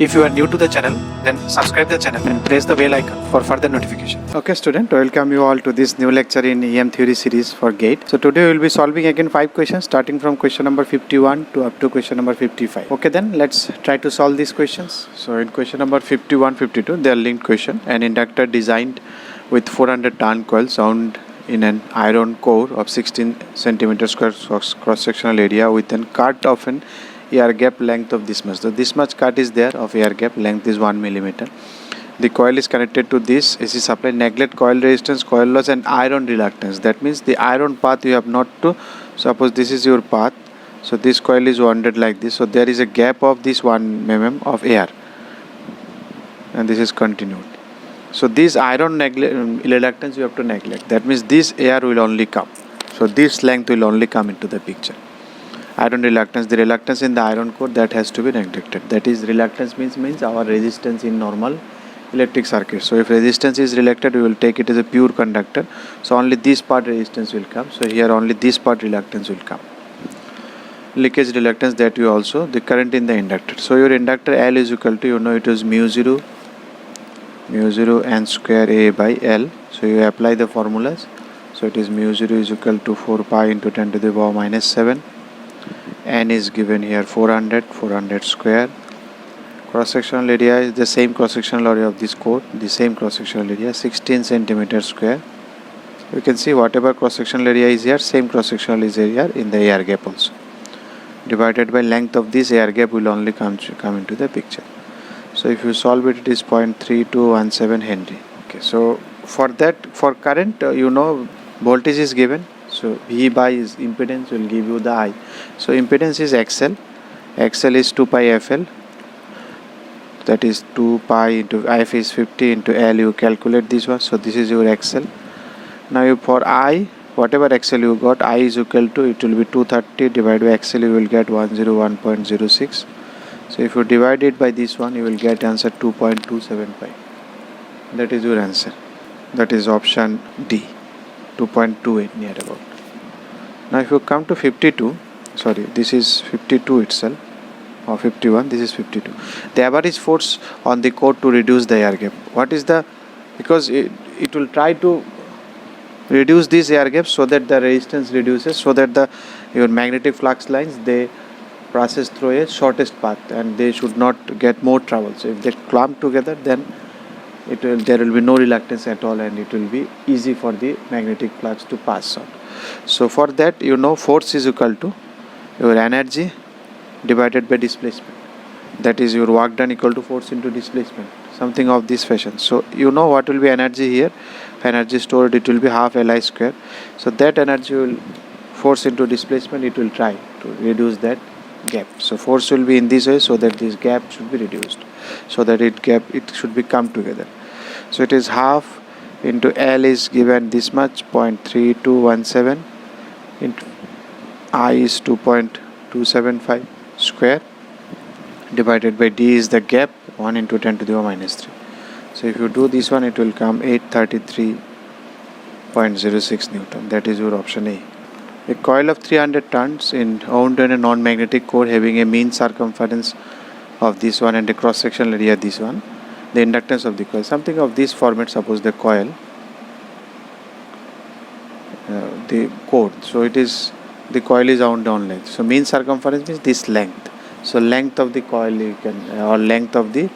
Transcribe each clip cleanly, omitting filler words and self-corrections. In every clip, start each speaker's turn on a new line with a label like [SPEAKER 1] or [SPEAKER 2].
[SPEAKER 1] If you are new to the channel, then subscribe the channel and press the bell icon for further notification. Okay student, welcome you all to this new lecture in EM theory series for GATE. So today we will be solving again 5 questions starting from question number 51 to up to question number 55. Okay, then let's try to solve these questions. So in question number 51, 52, they are linked question. An inductor designed with 400 turn coils wound in an iron core of 16 centimeter square cross-sectional area with an cut of an air gap length of this much. So this much cut is there of air gap, length is 1 millimeter. The coil is connected to this AC supply. Neglect coil resistance, coil loss and iron reluctance. That means the iron path you have not to, suppose this is your path. So this coil is wounded like this. So there is a gap of this 1 mm of air and this is continued. So this iron reluctance you have to neglect. That means this air will only come. So this length will only come into the picture. Iron reluctance, the reluctance in the iron core, that has to be neglected. That is, reluctance means our resistance in normal electric circuit. So if resistance is neglected, we will take it as a pure conductor. So only this part resistance will come. So here only this part reluctance will come. Leakage reluctance, that you also, the current in the inductor. So your inductor L is equal to, it is mu 0 n square A by L. So you apply the formulas. So it is mu 0 is equal to 4 pi into 10 to the power minus 7. N is given here 400 square. Cross-sectional area is the same cross-sectional area of this core, the same cross-sectional area, 16 centimeter square. You can see whatever cross-sectional area is here, same cross-sectional is area in the air gap also. Divided by length of this air gap will only come into the picture. So if you solve it, it is 0.3217 Henry. Okay, so for that, for current, voltage is given. So V by is impedance will give you the I. So impedance is XL. XL is 2 pi FL. That is 2 pi into IF is 50 into L. You calculate this one. So this is your XL. Now for I, whatever XL you got, I is equal to, it will be 230 divided by XL, you will get 101.06. So if you divide it by this one, you will get answer 2.275. That is your answer. That is option D. 2.28 near about. Now if you come to 52, this is 52 itself, or 51, this is 52. The average force on the core to reduce the air gap. What is the, because it will try to reduce this air gap so that the resistance reduces, so that your magnetic flux lines, they process through a shortest path and they should not get more trouble. So if they clump together, then there will be no reluctance at all and it will be easy for the magnetic flux to pass on. So for that, force is equal to your energy divided by displacement. That is your work done equal to force into displacement, something of this fashion. So what will be energy here? Energy stored, it will be half Li square. So that energy will force into displacement, it will try to reduce that gap. So force will be in this way so that this gap should be reduced, so that it should be come together. So it is half into L is given this much, 0.3217 into I is 2.275 square divided by D is the gap, 1 into 10 to the power minus 3. So if you do this one, it will come 833.06 Newton. That is your option A. A coil of 300 turns wound in a non-magnetic core having a mean circumference of this one and a cross-sectional area this one. The inductance of the coil, something of this format. Suppose the coil, the core. So it is, the coil is wound down length. So mean circumference means this length. So length of the coil you can, or length of the,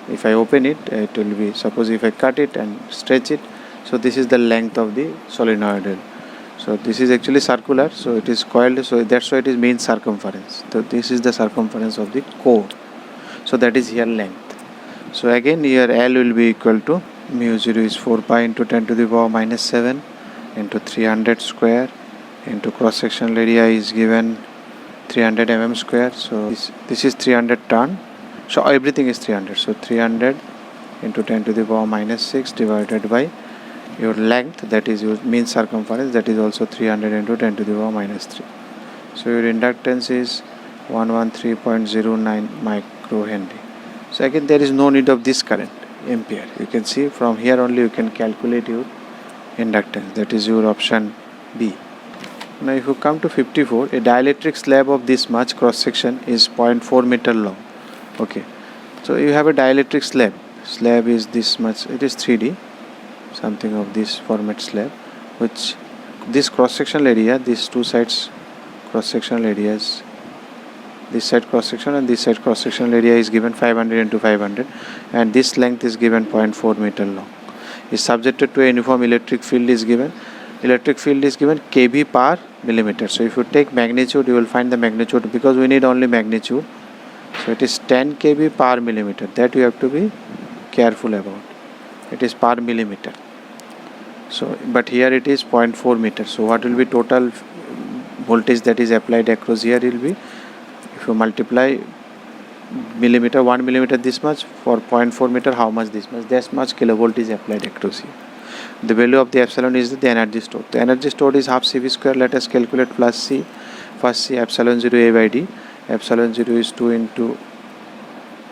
[SPEAKER 1] if I open it, it will be, suppose if I cut it and stretch it. So this is the length of the solenoid. So this is actually circular. So it is coiled. So that's why it is mean circumference. So this is the circumference of the core. So that is here length. So again here L will be equal to mu 0 is 4 pi into 10 to the power minus 7 into 300 square into cross-sectional area is given 300 mm square. So this is 300 turn. So everything is 300. So 300 into 10 to the power minus 6 divided by your length, that is your mean circumference, that is also 300 into 10 to the power minus 3. So your inductance is 113.09 microhenry. So again there is no need of this current ampere. You can see from here only you can calculate your inductance. That is your option B. Now if you come to 54, a dielectric slab of this much cross section is 0.4 meter long. Okay, So you have a dielectric slab. Slab is this much. It is 3D, something of this format slab, which this cross-sectional area, these two sides cross-sectional areas, this side cross-section and this side cross-sectional area is given 500 into 500, and this length is given 0.4 meter long. Is subjected to a uniform electric field is given. Electric field is given kb per millimeter. So if you take magnitude, you will find the magnitude, because we need only magnitude. So it is 10 kb per millimeter. That you have to be careful about. It is per millimeter. So but here it is 0.4 meter. So what will be total voltage that is applied across here will be, if you multiply millimeter, 1 millimeter this much, for 0.4 meter how much, this much, that much kilovolt is applied across here. The value of the epsilon is the energy stored. The energy stored is half CV square. Let us calculate plus C. First C, epsilon 0 A by D. Epsilon 0 is 2 into,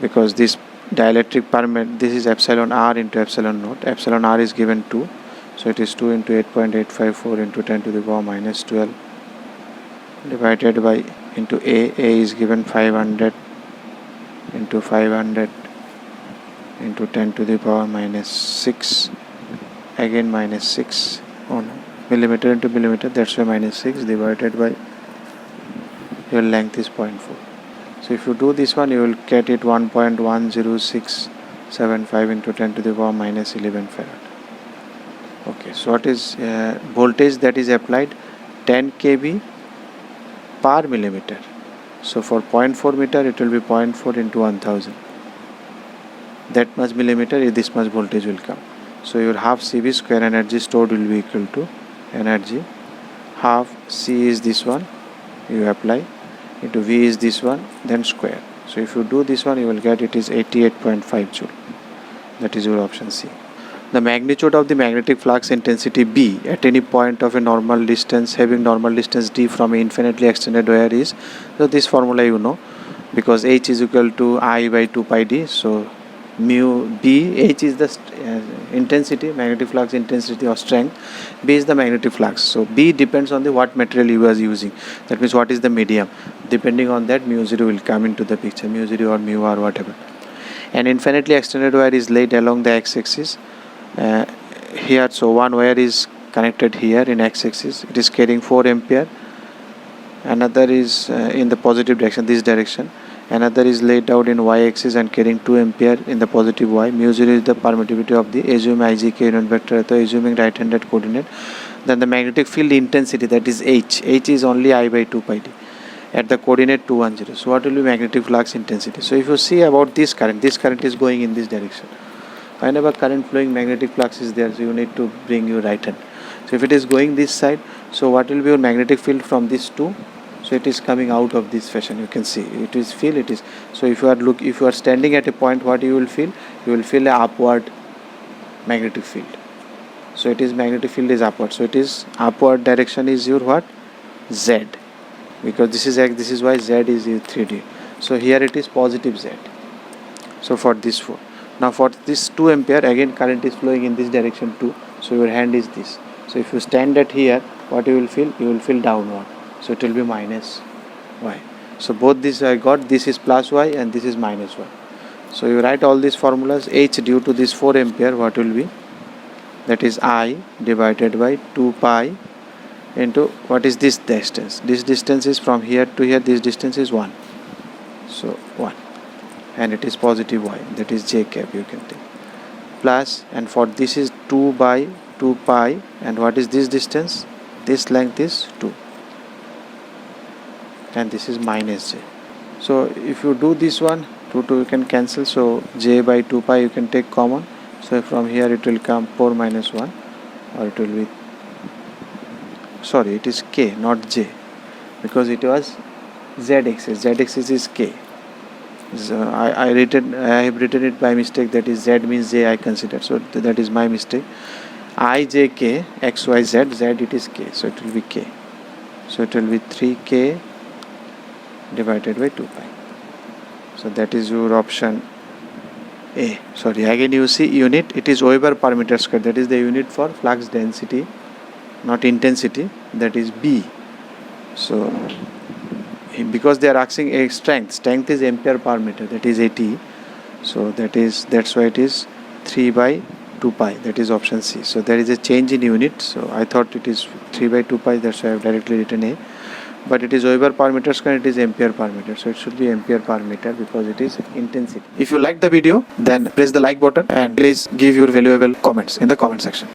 [SPEAKER 1] because this dielectric permeate, this is epsilon R into epsilon naught. Epsilon R is given 2. So it is 2 into 8.854 into 10 to the power minus 12 divided by into A. A is given 500 into 500 into 10 to the power minus 6, again minus 6, oh no, millimeter into millimeter, that's why minus 6 divided by your length is 0.4. So if you do this one, you will get it 1.10675 into 10 to the power minus 11 farad. Okay, so what is voltage that is applied? 10 kb per millimeter. So for 0.4 meter it will be 0.4 into 1000. That much millimeter, this much voltage will come. So your half CV square energy stored will be equal to energy half C is this one, you apply, into V is this one, then square. So if you do this one, you will get it is 88.5 joule. That is your option C. The magnitude of the magnetic flux intensity B at any point of a normal distance having normal distance d from an infinitely extended wire is, so this formula you know, because H is equal to I by 2 pi d. So mu B, H is the intensity, magnetic flux intensity or strength, B is the magnetic flux. So B depends on the what material you are using, that means what is the medium. Depending on that, mu 0 will come into the picture, mu 0 or mu r, whatever. An infinitely extended wire is laid along the x-axis here. So one wire is connected here in x-axis, it is carrying 4 ampere, another is in the positive direction, this direction, another is laid out in y-axis and carrying 2 ampere in the positive y. Mu 0 is the permittivity of the, assume ijk unit vector, so assuming right-handed coordinate. Then the magnetic field intensity, that is H is only I by 2 pi d at the coordinate 210. So what will be magnetic flux intensity? So if you see about this current is going in this direction. Whenever current flowing, magnetic flux is there, so you need to bring your right hand. So if it is going this side, so what will be your magnetic field from this 2? So it is coming out of this fashion. You can see it is feel it is. So if you are standing at a point, what you will feel? You will feel a upward magnetic field. So it is magnetic field is upward. So it is upward direction is your what? Z, because this is why Z is 3D. So here it is positive Z. So for this 4. Now for this 2 ampere, again current is flowing in this direction too. So your hand is this. So if you stand at here, what you will feel? You will feel downward. So it will be minus y. So both this I got, this is plus y and this is minus y. So you write all these formulas. H due to this 4 ampere, what will be? That is I divided by 2 pi into, what is this distance? This distance is from here to here, this distance is 1. So 1. And it is positive y, that is j cap, you can take. Plus, and for this is 2 by 2 pi, and what is this distance? This length is 2. And this is minus j. So if you do this one, 2 you can cancel, so j by 2 pi you can take common. So from here it will come 4 minus 1, or it will be, sorry, it is k, not j, because it was z-axis is k. So I have written it by mistake, that is z means j I consider, so that is my mistake. I j k x y z, z it is k, so it will be k. So it will be 3k divided by 2 pi. So that is your option A. Sorry, again you see unit, it is Weber per meter square, that is the unit for flux density, not intensity, that is B. So because they are asking a strength is ampere per meter, that is 80. So that's why it is 3 by 2 pi. That is option C. So there is a change in unit. So I thought it is 3 by 2 pi. That's why I have directly written A. But it is Weber per meter square. It is ampere per meter. So it should be ampere per meter because it is intensity. If you like the video, then press the like button and please give your valuable comments in the comment section.